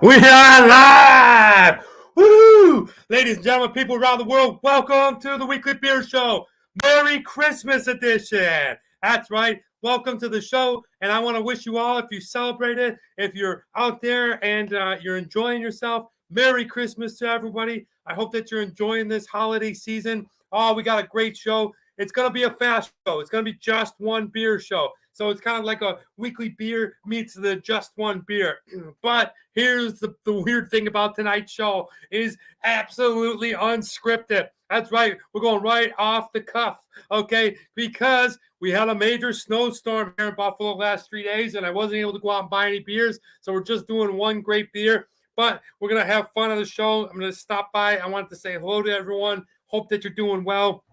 We are live! Woo! Ladies and gentlemen, people around the world, welcome to the Weekly Beer Show. Merry Christmas edition. That's right. Welcome to the show. And I want to wish you all, if you celebrate it, if you're out there and you're enjoying yourself, Merry Christmas to everybody. I hope that you're enjoying this holiday season. Oh, we got a great show. It's going to be a fast show. It's going to be just one beer show. So it's kind of like a weekly beer meets the just one beer. But here's the weird thing about tonight's show is absolutely unscripted. That's right. We're going right off the cuff, okay? Because we had a major snowstorm here in Buffalo the last 3 days, and I wasn't able to go out and buy any beers. So we're just doing one great beer. But we're going to have fun on the show. I'm going to stop by. I wanted to say hello to everyone. Hope that you're doing well.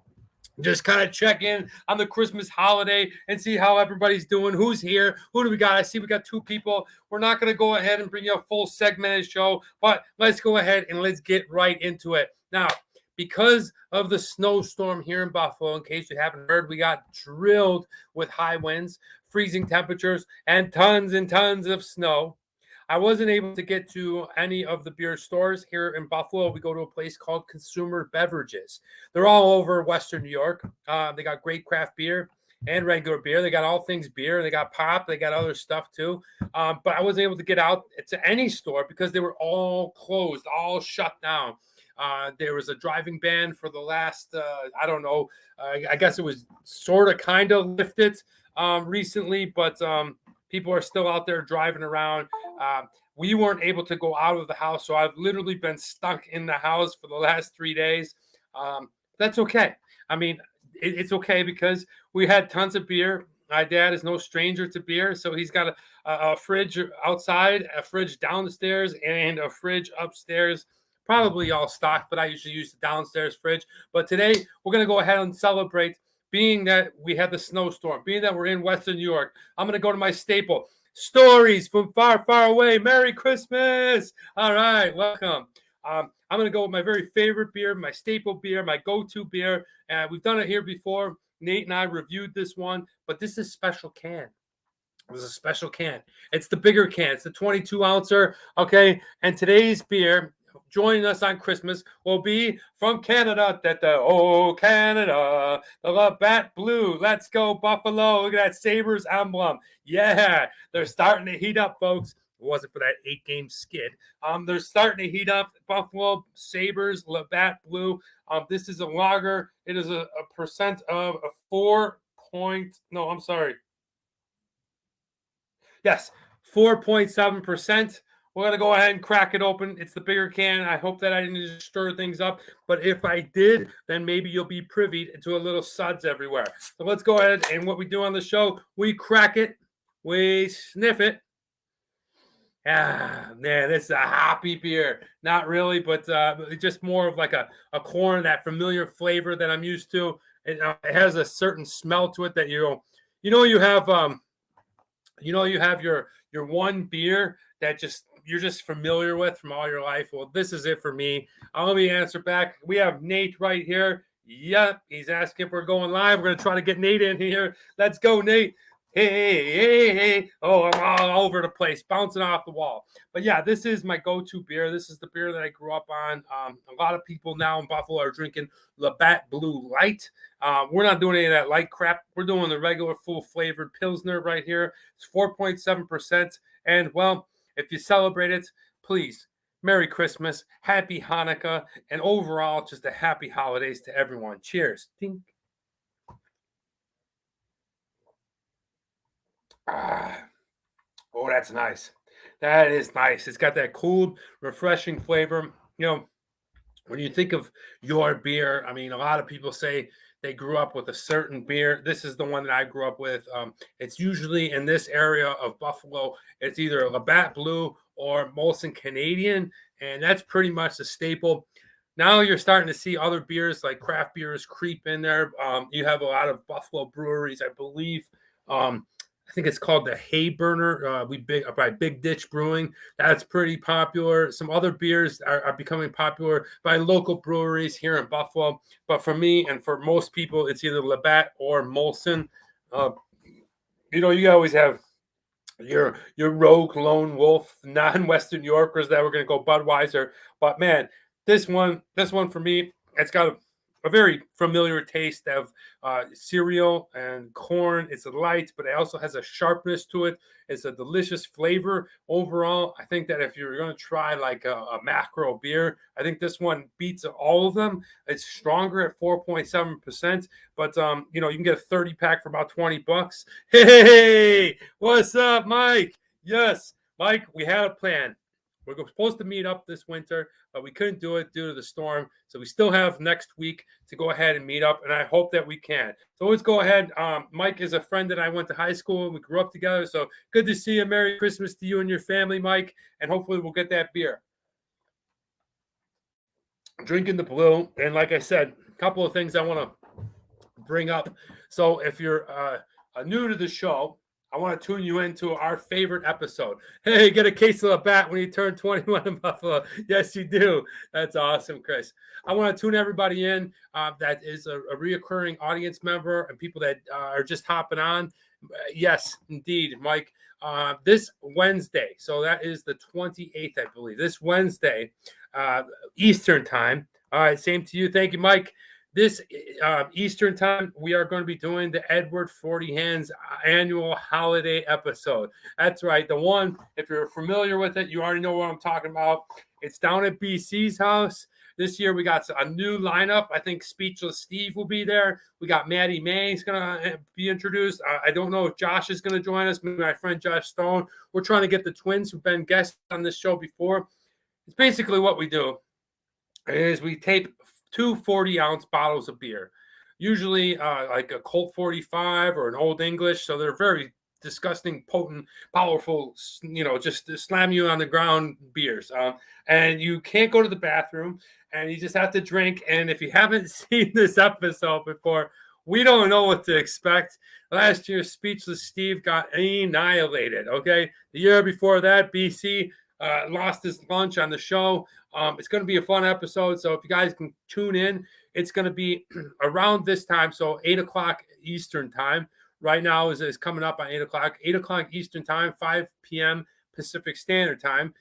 Just kind of check in on the Christmas holiday and see how everybody's doing. Who's here? Who do we got? I see we got two people. We're not going to go ahead and bring you a full segmented show, but let's go ahead and let's get right into it. Now, because of the snowstorm here in Buffalo, in case you haven't heard, we got drilled with high winds, freezing temperatures, and tons of snow. I wasn't able to get to any of the beer stores here in Buffalo. We go to a place called Consumer Beverages. They're all over Western New York. They got great craft beer and regular beer. They got all things beer. They got pop. They got other stuff too. But I wasn't able to get out to any store because they were all closed, all shut down. There was a driving ban for the last, I guess it was sort of kind of lifted recently, but people are still out there driving around. We weren't able to go out of the house, so I've literally been stuck in the house for the last 3 days. That's okay. I mean, it's okay because we had tons of beer. My dad is no stranger to beer, so he's got a fridge outside, a fridge downstairs, and a fridge upstairs. Probably all stocked, but I usually use the downstairs fridge. But today, we're going to go ahead and celebrate. Being that we had the snowstorm, being that we're in Western New York, I'm going to go to my staple. Stories from far, far away. Merry Christmas. All right, welcome. I'm going to go with my very favorite beer, my staple beer, my go-to beer. We've done it here before. Nate and I reviewed this one, but this is a special can. It was a special can. It's the bigger can. It's the 22-ouncer, okay? And today's beer, joining us on Christmas, will be from Canada. Canada, the Labatt Blue. Let's go, Buffalo. Look at that Sabres emblem. Yeah, they're starting to heat up, folks. It wasn't for that 8-game skid. They're starting to heat up. Buffalo Sabres, Labatt Blue. This is a lager. It is a percent of a 4.7%. We're going to go ahead and crack it open. It's the bigger can. I hope that I didn't just stir things up. But if I did, then maybe you'll be privy to a little suds everywhere. So let's go ahead. And what we do on the show, we crack it. We sniff it. Ah, man, this is a hoppy beer. Not really, but just more of like a corn, that familiar flavor that I'm used to. It has a certain smell to it that you have your one beer that you're just familiar with from all your life. Well, this is it for me. Let me answer back. We have Nate right here. Yep, he's asking if we're going live. We're going to try to get Nate in here. Let's go, Nate. Hey. Oh, I'm all over the place, bouncing off the wall. But yeah, this is my go-to beer. This is the beer that I grew up on. A lot of people now in Buffalo are drinking Labatt Blue Light. We're not doing any of that light crap. We're doing the regular full-flavored Pilsner right here. It's 4.7%. And, well, if you celebrate it, please, Merry Christmas, Happy Hanukkah, and overall, just a happy holidays to everyone. Cheers. Ding. Oh, that's nice. That is nice. It's got that cool, refreshing flavor. You know, when you think of your beer, I mean, a lot of people say they grew up with a certain beer. This is the one that I grew up with. It's usually in this area of Buffalo. It's either Labatt Blue or Molson Canadian, and that's pretty much the staple. Now you're starting to see other beers like craft beers creep in there. You have a lot of Buffalo breweries, I believe. I think it's called the Hay Burner by Big Ditch Brewing. That's pretty popular. Some other beers are becoming popular by local breweries here in Buffalo. But for me and for most people, it's either Labatt or Molson. You always have your rogue lone wolf, non-Western Yorkers that were going to go Budweiser. But man, this one for me, it's got a very familiar taste of cereal and corn. It's light, but it also has a sharpness to it. It's a delicious flavor overall. I think that if you're going to try like a macro beer, I think this one beats all of them. It's stronger at 4.7%, but you know, you can get a 30 pack for about $20. Hey, what's up, Mike? Yes, Mike, we had a plan. We're supposed to meet up this winter, but we couldn't do it due to the storm. So we still have next week to go ahead and meet up, and I hope that we can. So let's go ahead. Mike is a friend that I went to high school and we grew up together. So good to see you. Merry Christmas to you and your family, Mike, and hopefully we'll get that beer. Drinking the blue, and like I said, a couple of things I want to bring up. So if you're new to the show, I want to tune you into our favorite episode. Hey, get a case of Labatt when you turn 21 in Buffalo. Yes, you do. That's awesome, Chris. I want to tune everybody in that is a reoccurring audience member and people that are just hopping on. Yes, indeed, Mike. This Wednesday, so that is the 28th, I believe. This Wednesday, Eastern time. All right, same to you. Thank you, Mike. This Eastern time, we are going to be doing the Edward 40 Hands annual holiday episode. That's right. The one, if you're familiar with it, you already know what I'm talking about. It's down at BC's house. This year, we got a new lineup. I think Speechless Steve will be there. We got Maddie May's going to be introduced. I don't know if Josh is going to join us. Maybe my friend Josh Stone. We're trying to get the twins who've been guests on this show before. It's basically what we do is we tape two 40-ounce bottles of beer, usually like a Colt 45 or an Old English. So they're very disgusting, potent, powerful, you know, just slam you on the ground beers. And you can't go to the bathroom and you just have to drink. And if you haven't seen this episode before, we don't know what to expect. Last year, Speechless Steve got annihilated, okay? The year before that, BC lost his lunch on the show. It's going to be a fun episode. So if you guys can tune in, it's going to be around this time. So 8 o'clock Eastern time right now is coming up on 8 o'clock. 8 o'clock Eastern time, 5 p.m. Pacific Standard Time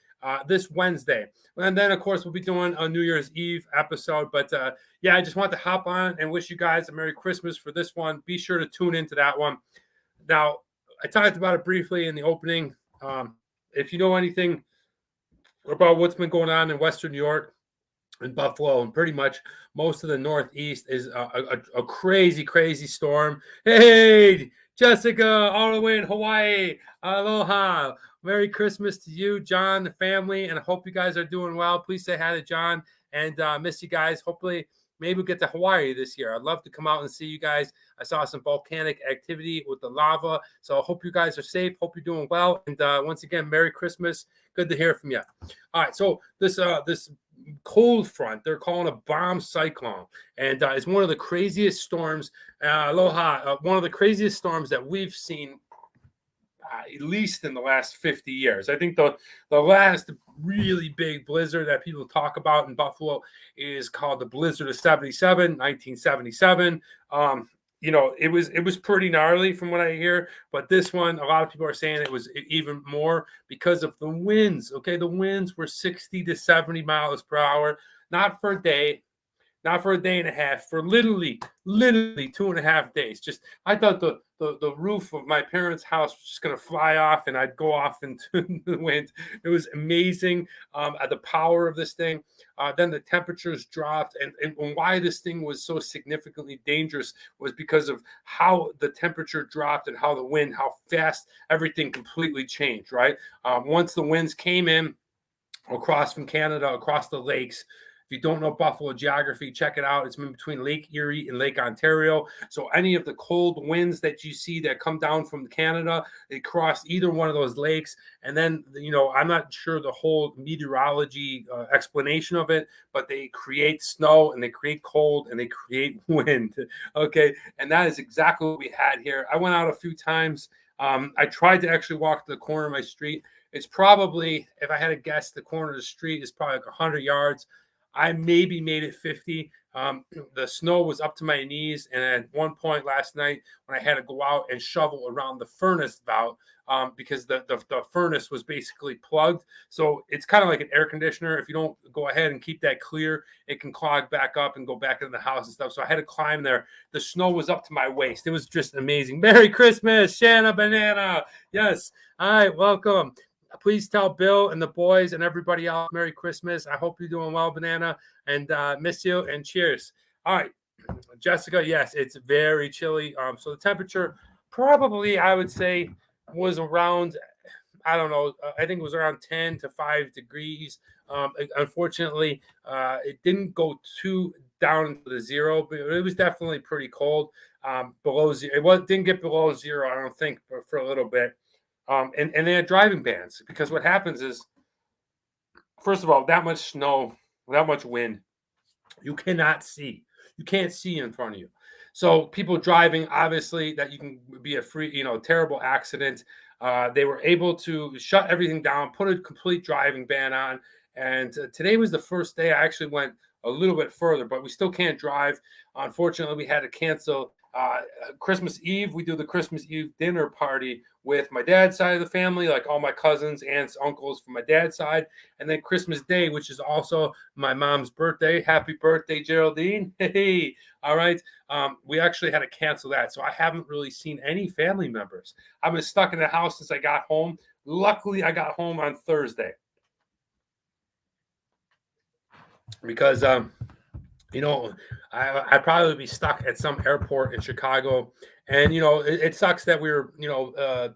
this Wednesday. And then, of course, we'll be doing a New Year's Eve episode. But, yeah, I just want to hop on and wish you guys a Merry Christmas for this one. Be sure to tune into that one. Now, I talked about it briefly in the opening. If you know anything about what's been going on in Western New York and Buffalo and pretty much most of the Northeast is a crazy, crazy storm. Hey, Jessica, all the way in Hawaii. Aloha. Merry Christmas to you, John, the family, and I hope you guys are doing well. Please say hi to John and miss you guys. Hopefully, maybe we'll get to Hawaii this year. I'd love to come out and see you guys. I saw some volcanic activity with the lava. So I hope you guys are safe. Hope you're doing well. And once again, Merry Christmas. Good to hear from you. All right. So this cold front, they're calling a bomb cyclone. And it's one of the craziest storms. Aloha. One of the craziest storms that we've seen at least in the last 50 years. I think the last really big blizzard that people talk about in Buffalo is called the Blizzard of 1977. You know, it was pretty gnarly from what I hear, but this one, a lot of people are saying it was even more because of the winds. Okay, the winds were 60 to 70 miles per hour, not for a day, not for a day and a half, for literally 2.5 days. Just, I thought the roof of my parents' house was just going to fly off and I'd go off into the wind. It was amazing. The power of this thing. Then the temperatures dropped. And why this thing was so significantly dangerous was because of how the temperature dropped and how the wind, how fast everything completely changed, right? Once the winds came in across from Canada, across the lakes. If you don't know Buffalo geography, check it out. It's in between Lake Erie and Lake Ontario. So any of the cold winds that you see that come down from Canada, they cross either one of those lakes. And then, you know, I'm not sure the whole meteorology explanation of it, but they create snow and they create cold and they create wind. Okay. And that is exactly what we had here. I went out a few times. I tried to actually walk to the corner of my street. It's probably, if I had to guess, the corner of the street is probably like 100 yards. I maybe made it 50, The snow was up to my knees, and at one point last night, when I had to go out and shovel around the furnace valve, because the furnace was basically plugged, so it's kind of like an air conditioner. If you don't go ahead and keep that clear, it can clog back up and go back into the house and stuff. So I had to climb there. The snow was up to my waist. It was just amazing. Merry Christmas, Shanna Banana. Yes. All right, welcome. Please tell Bill and the boys and everybody else Merry Christmas. I hope you're doing well, Banana, and miss you, and cheers. All right, Jessica, yes, it's very chilly. So the temperature probably, I would say, was around, I don't know, I think it was around 10 to 5 degrees. Unfortunately, it didn't go too down to the zero, but it was definitely pretty cold. Below zero, didn't get below zero, I don't think, for a little bit. And they had driving bans, because what happens is, first of all, that much snow, that much wind, you cannot see. You can't see in front of you. So people driving, obviously, that you can be a terrible accident. They were able to shut everything down, put a complete driving ban on. And today was the first day I actually went a little bit further, but we still can't drive. Unfortunately, we had to cancel Christmas Eve. We do the Christmas Eve dinner party with my dad's side of the family, like all my cousins, aunts, uncles from my dad's side. And then Christmas Day, which is also my mom's birthday. Happy birthday, Geraldine. Hey, all right. We actually had to cancel that. So I haven't really seen any family members. I've been stuck in the house since I got home. Luckily, I got home on Thursday, because I'd probably be stuck at some airport in Chicago. And, it sucks that we were,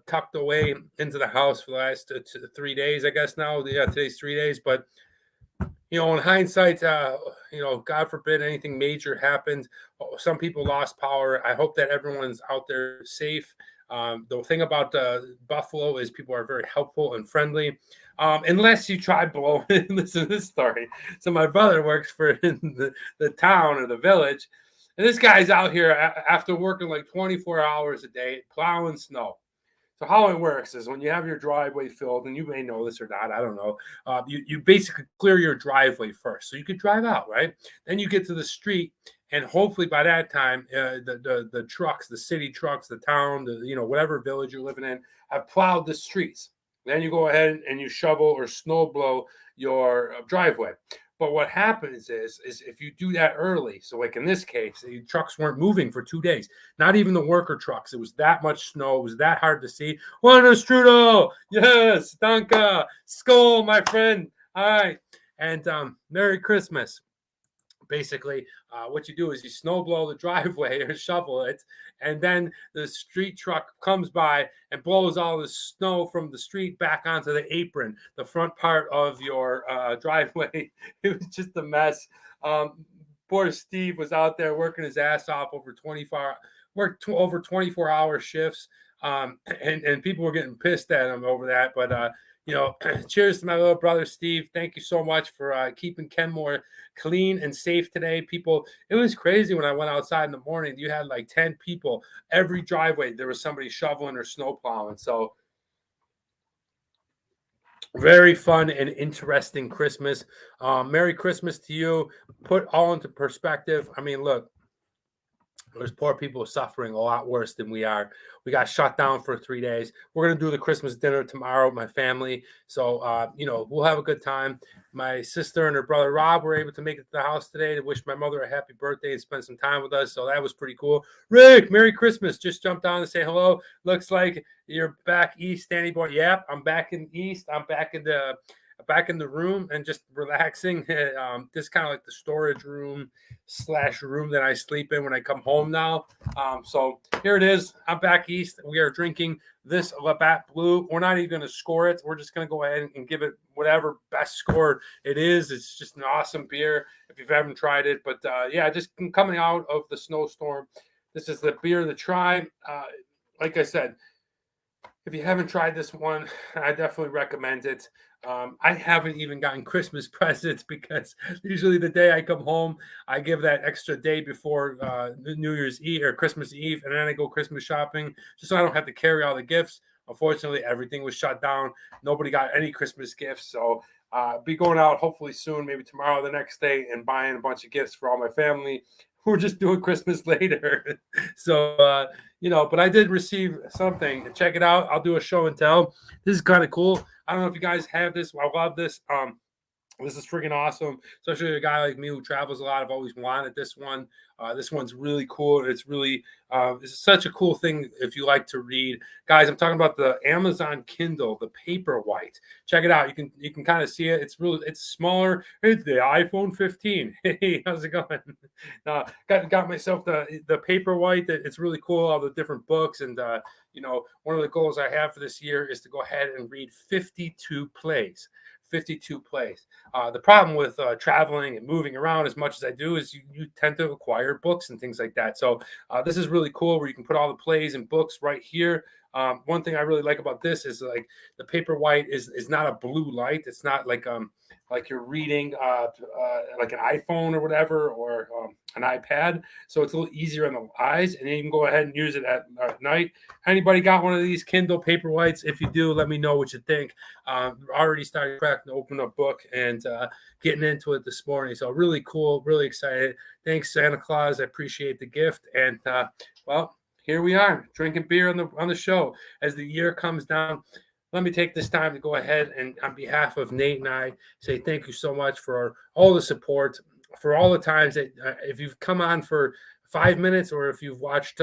tucked away into the house for the last 3 days, I guess now. Yeah, today's 3 days. But, in hindsight, God forbid anything major happened. Some people lost power. I hope that everyone's out there safe. The thing about Buffalo is people are very helpful and friendly. Unless you try blowing. Listen to this story. So my brother works for the town or the village, and this guy's out here after working like 24 hours a day plowing snow. So how it works is, when you have your driveway filled, and you may know this or not, I don't know, you basically clear your driveway first, so you could drive out, right? Then you get to the street, and hopefully by that time, the trucks, the city trucks, the town, whatever village you're living in, have plowed the streets. Then you go ahead and you shovel or snow blow your driveway. But what happens is if you do that early, so like in this case, the trucks weren't moving for 2 days, not even the worker trucks. It was that much snow. It was that hard to see. Juana Strudel, yes, Danka, Skol, my friend. All right, and Merry Christmas. Basically, what you do is you snow blow the driveway or shovel it, and then the street truck comes by and blows all the snow from the street back onto the apron, the front part of your driveway. It was just a mess. Poor Steve was out there working his ass off over 24-hour shifts, and people were getting pissed at him over that. But cheers to my little brother, Steve. Thank you so much for keeping Kenmore clean and safe today. People, it was crazy when I went outside in the morning. You had like 10 people. Every driveway, there was somebody shoveling or snow plowing. So very fun and interesting Christmas. Merry Christmas to you. Put all into perspective. I mean, look, there's poor people suffering a lot worse than we are. We got shut down for 3 days. We're going to do the Christmas dinner tomorrow with my family. So, we'll have a good time. My sister and her brother, Rob, were able to make it to the house today to wish my mother a happy birthday and spend some time with us. So that was pretty cool. Rick, Merry Christmas. Just jumped on to say hello. Looks like you're back east, Danny boy. Yep, I'm back in east. I'm back in the room and just relaxing. This kind of like the storage room / room that I sleep in when I come home now. So here it is. I'm back east. We are drinking this Labatt Blue. We're not even going to score it. We're just going to go ahead and give it whatever best score it is. It's just an awesome beer if you haven't tried it. But just coming out of the snowstorm, this is the beer to try. Like I said, if you haven't tried this one, I definitely recommend it. I haven't even gotten Christmas presents, because usually the day I come home, I give that extra day before New Year's Eve or Christmas Eve, and then I go Christmas shopping just so I don't have to carry all the gifts. Unfortunately, everything was shut down. Nobody got any Christmas gifts. So be going out hopefully soon, maybe tomorrow or the next day, and buying a bunch of gifts for all my family. We're just doing Christmas later. So, but I did receive something. Check it out. I'll do a show and tell. This is kind of cool. I don't know if you guys have this. I love this. This is freaking awesome, especially a guy like me who travels a lot. I've always wanted this one. This one's really cool. It's really, this is such a cool thing if you like to read, guys. I'm talking about the Amazon Kindle, the Paperwhite. Check it out. You can kind of see it. It's smaller. It's the iPhone 15. Hey, how's it going? Got myself the Paperwhite. It's really cool. All the different books and one of the goals I have for this year is to go ahead and read 52 plays. 52 plays. The problem with traveling and moving around as much as I do is you tend to acquire books and things like that. So this is really cool where you can put all the plays and books right here. One thing I really like about this is like the Paperwhite is not a blue light. It's not like you're reading like an iPhone or whatever or an iPad. So it's a little easier on the eyes, and then you can go ahead and use it at night. Anybody got one of these Kindle Paperwhites? If you do, let me know what you think. Already started cracking open a book and getting into it this morning. So really cool, really excited. Thanks, Santa Claus. I appreciate the gift. And here we are drinking beer on the show as the year comes down. Let me take this time to go ahead and on behalf of Nate and I say thank you so much for all the support, for all the times that if you've come on for 5 minutes or if you've watched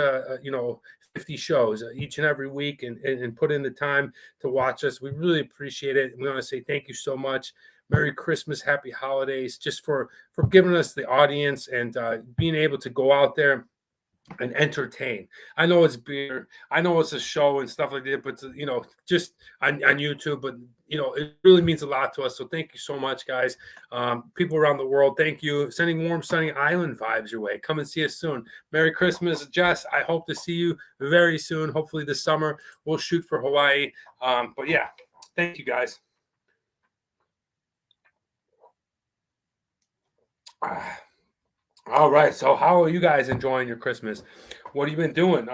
50 shows each and every week and put in the time to watch us, we really appreciate it. We want to say thank you so much. Merry Christmas, happy holidays, just for giving us the audience and being able to go out there and entertain. I know it's beer, I know it's a show and stuff like that, but just on YouTube, but it really means a lot to us. So thank you so much, guys. People around the world, thank you. Sending warm, sunny island vibes your way. Come and see us soon. Merry Christmas, Jess. I hope to see you very soon. Hopefully this summer we'll shoot for Hawaii. But yeah, thank you, guys. All right. So how are you guys enjoying your Christmas? What have you been doing?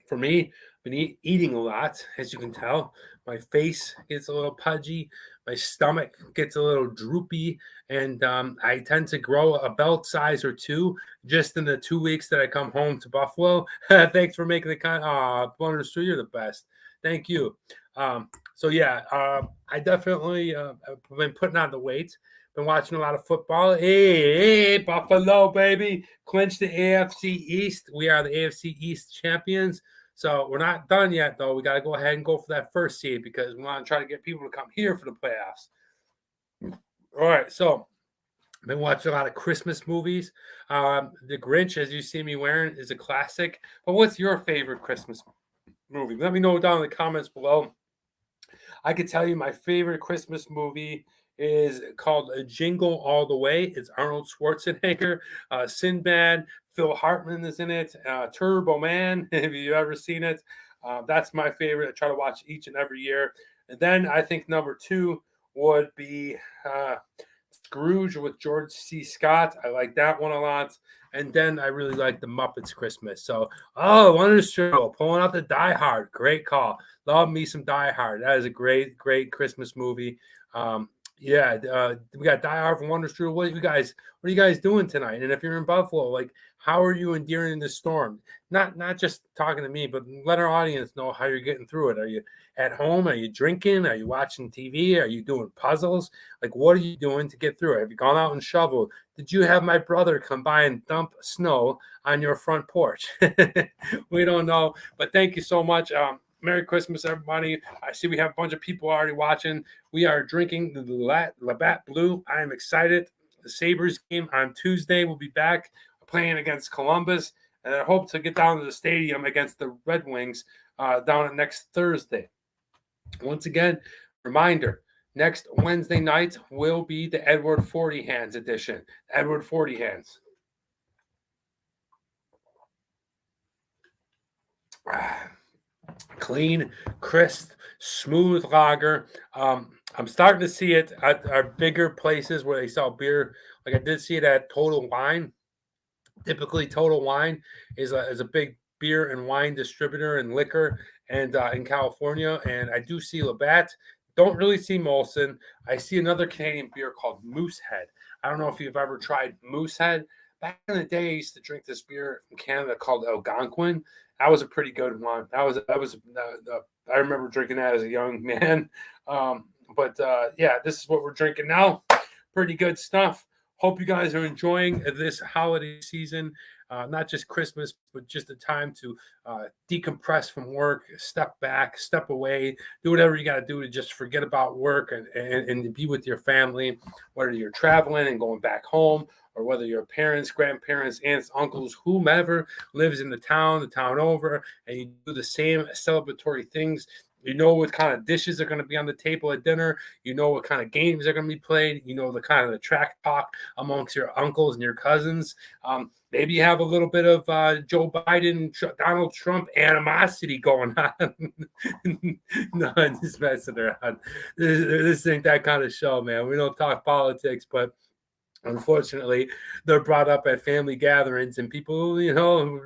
For me, I've been eating a lot, as you can tell. My face gets a little pudgy. My stomach gets a little droopy. And I tend to grow a belt size or two just in the 2 weeks that I come home to Buffalo. Thanks for making the comment. Wonders, you're the best. Thank you. I definitely have been putting on the weight. Been watching a lot of football. Hey, Buffalo, baby. Clinched the AFC East. We are the AFC East champions. So we're not done yet, though. We got to go ahead and go for that first seed because we want to try to get people to come here for the playoffs. All right, so I've been watching a lot of Christmas movies. The Grinch, as you see me wearing, is a classic. But what's your favorite Christmas movie? Let me know down in the comments below. I could tell you my favorite Christmas movie is called Jingle All the Way. It's Arnold Schwarzenegger, Sinbad, Phil Hartman is in it, Turbo Man, if you've ever seen it. That's my favorite. I try to watch each and every year. And then I think number 2 would be Scrooge with George C. Scott. I like that one a lot. And then I really like the Muppets Christmas. So, Wonderstruck, pulling out the Die Hard. Great call. Love me some Die Hard. That is a great, great Christmas movie. We got Die Hard from Wonderstruck. What are you guys doing tonight? And if you're in Buffalo, like, how are you enduring the storm? Not just talking to me, but let our audience know how you're getting through it. Are you at home? Are you drinking? Are you watching TV? Are you doing puzzles? Like, what are you doing to get through it? Have you gone out and shoveled? Did you have my brother come by and dump snow on your front porch? We don't know, but thank you so much. Merry Christmas, everybody. I see we have a bunch of people already watching. We are drinking the Labatt Blue. I am excited. The Sabres game on Tuesday will be back playing against Columbus. And I hope to get down to the stadium against the Red Wings down next Thursday. Once again, reminder, next Wednesday night will be the Edward 40 Hands edition. Edward 40 Hands. Clean, crisp, smooth lager. I'm starting to see it at our bigger places where they sell beer. Like I did see it at Total Wine. Typically, Total Wine is a big beer and wine distributor and liquor and in California. And I do see Labatt don't really see Molson. I see another Canadian beer called Moosehead. I don't know if you've ever tried Moosehead. Back in the day, I used to drink this beer from Canada called Algonquin. That was a pretty good one. I remember drinking that as a young man. Yeah, this is what we're drinking now. Pretty good stuff. Hope you guys are enjoying this holiday season. Not just Christmas, but just a time to decompress from work, step back, step away, do whatever you got to do to just forget about work and be with your family, whether you're traveling and going back home, or whether your parents, grandparents, aunts, uncles, whomever lives in the town over, and you do the same celebratory things. You know what kind of dishes are going to be on the table at dinner. You know what kind of games are going to be played. You know the kind of the track talk amongst your uncles and your cousins. Maybe you have a little bit of Joe Biden, Donald Trump animosity going on. No, I'm just messing around. This ain't that kind of show, man. We don't talk politics, but unfortunately, they're brought up at family gatherings, and people,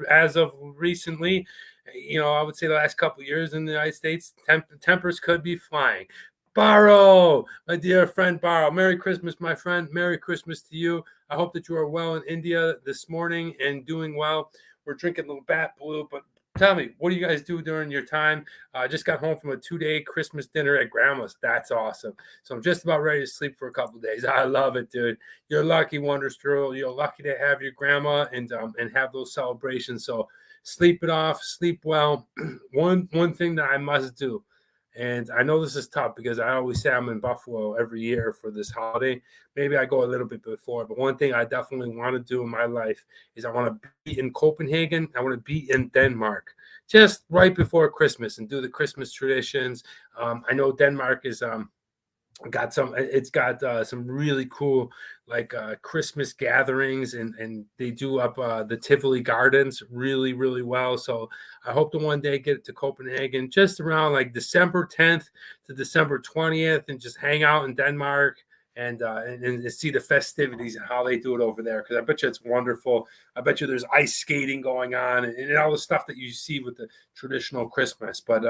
as of recently, I would say the last couple of years in the United States, tempers could be flying. Barrow, my dear friend Barrow, Merry Christmas, my friend. Merry Christmas to you. I hope that you are well in India this morning and doing well. We're drinking Labatt Blue, but tell me, what do you guys do during your time? I just got home from a 2-day Christmas dinner at Grandma's. That's awesome. So I'm just about ready to sleep for a couple of days. I love it, dude. You're lucky, Wonderstrel. You're lucky to have your grandma and have those celebrations. So sleep it off, sleep well. One thing that I must do, and I know this is tough because I always say I'm in Buffalo every year for this holiday. Maybe I go a little bit before, but one thing I definitely want to do in my life is I want to be in Copenhagen. I want to be in Denmark just right before Christmas and do the Christmas traditions. I know Denmark is got some really cool Christmas gatherings, and they do up the Tivoli Gardens really, really well. So I hope to one day get to Copenhagen just around like December 10th to December 20th and just hang out in Denmark and see the festivities and how they do it over there, because I bet you it's wonderful. I bet you there's ice skating going on and all the stuff that you see with the traditional Christmas. But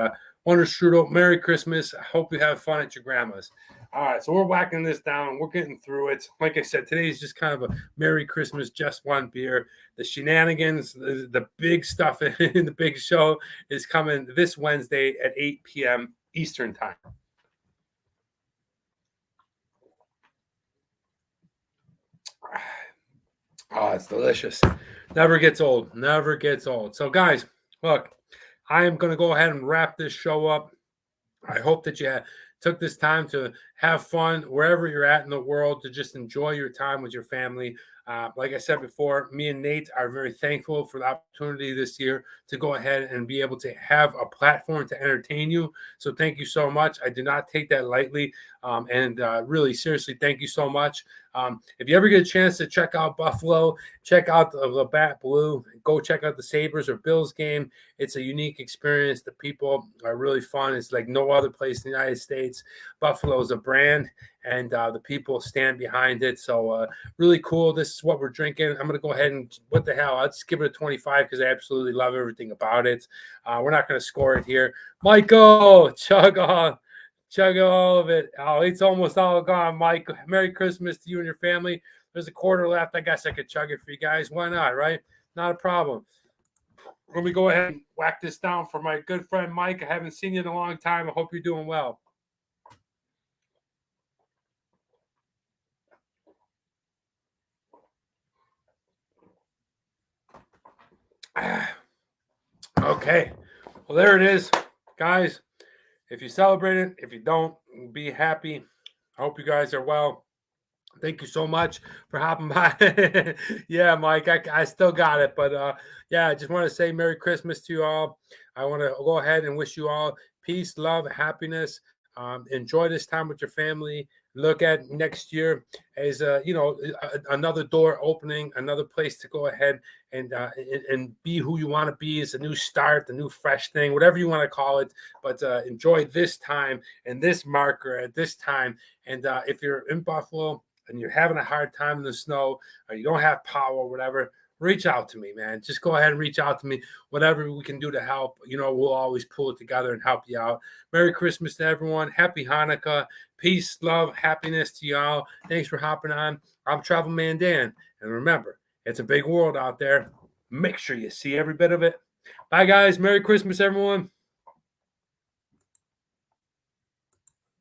Wonderstrudel, Merry Christmas. I hope you have fun at your grandma's. All right, so we're whacking this down. We're getting through it. Like I said, today is just kind of a Merry Christmas, just one beer. The shenanigans, the big stuff in the big show is coming this Wednesday at 8 p.m. Eastern Time. Oh, it's delicious. Never gets old. Never gets old. So, guys, look, I am going to go ahead and wrap this show up. I hope that you took this time to have fun wherever you're at in the world, to just enjoy your time with your family. Like I said before, me and Nate are very thankful for the opportunity this year to go ahead and be able to have a platform to entertain you. So thank you so much. I do not take that lightly. Really, seriously, thank you so much. If you ever get a chance to check out Buffalo, check out the Labatt Blue, go check out the Sabres or Bills game. It's a unique experience. The people are really fun. It's like no other place in the United States. Buffalo is a brand, and the people stand behind it. So really cool. This is what we're drinking. I'm going to go ahead and, what the hell, I'll just give it a 25 because I absolutely love everything about it. We're not going to score it here. Michael, chug all of it. Oh, it's almost all gone, Mike. Merry Christmas to you and your family. There's a quarter left. I guess I could chug it for you guys. Why not, right? Not a problem. Let me go ahead and whack this down for my good friend Mike. I haven't seen you in a long time. I hope you're doing well. Okay. Well, there it is, guys. If you celebrate it, if you don't, be happy. I hope you guys are well. Thank you so much for hopping by. Yeah, Mike, I still got it. But yeah, I just want to say Merry Christmas to you all. I want to go ahead and wish you all peace, love, happiness. Enjoy this time with your family. Look at next year as another door opening, another place to go ahead and be who you want to be. It's a new start, a new fresh thing, whatever you want to call it. But enjoy this time and this marker at this time. And if you're in Buffalo and you're having a hard time in the snow, or you don't have power or whatever, reach out to me, man. Just go ahead and reach out to me. Whatever we can do to help, we'll always pull it together and help you out. Merry Christmas to everyone. Happy Hanukkah. Peace, love, happiness to y'all. Thanks for hopping on. I'm Travel Man Dan. And remember, it's a big world out there. Make sure you see every bit of it. Bye, guys. Merry Christmas, everyone.